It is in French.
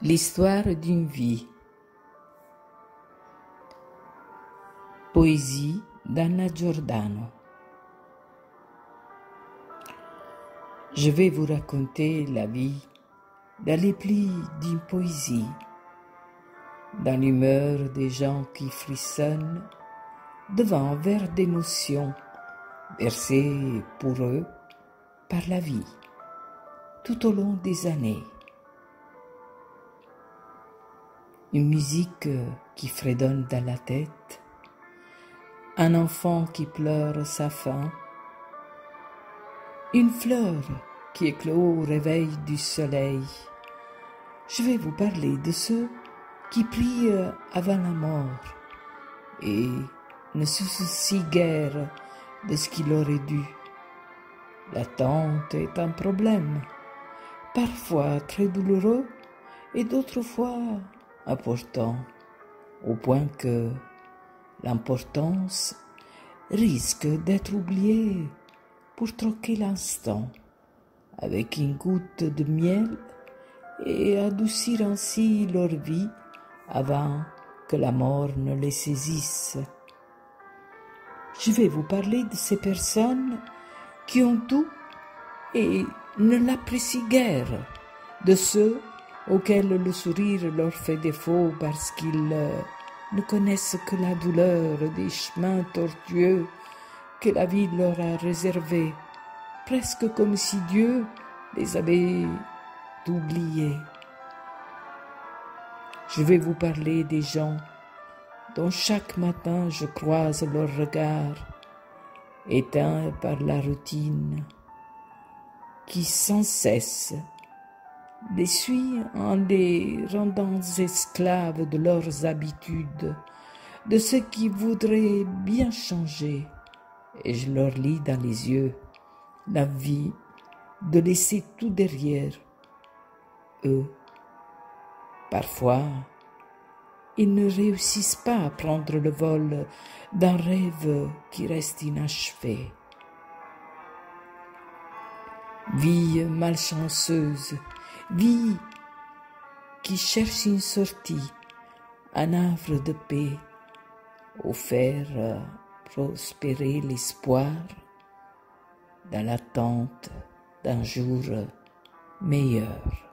L'histoire d'une vie. Poésie d'Anna Giordano. Je vais vous raconter la vie dans les plis d'une poésie, dans l'humeur des gens qui frissonnent devant un verre d'émotion versé pour eux par la vie tout au long des années. Une musique qui fredonne dans la tête, un enfant qui pleure sa faim, une fleur qui éclot au réveil du soleil. Je vais vous parler de ceux qui prient avant la mort et ne se soucient guère de ce qu'il aurait dû. L'attente est un problème, parfois très douloureux et d'autres fois important, au point que l'importance risque d'être oubliée pour troquer l'instant avec une goutte de miel et adoucir ainsi leur vie avant que la mort ne les saisisse. Je vais vous parler de ces personnes qui ont tout et ne l'apprécient guère, de ceux auxquels le sourire leur fait défaut parce qu'ils ne connaissent que la douleur des chemins tortueux que la vie leur a réservés, presque comme si Dieu les avait oubliés. Je vais vous parler des gens dont chaque matin je croise leur regard, éteint par la routine, qui sans cesse les suit en les rendant esclaves de leurs habitudes, de ce qui voudraient bien changer, et je leur lis dans les yeux l'envie de laisser tout derrière eux. Parfois, ils ne réussissent pas à prendre le vol d'un rêve qui reste inachevé. Vie malchanceuse, vie qui cherche une sortie, un havre de paix, où faire prospérer l'espoir dans l'attente d'un jour meilleur.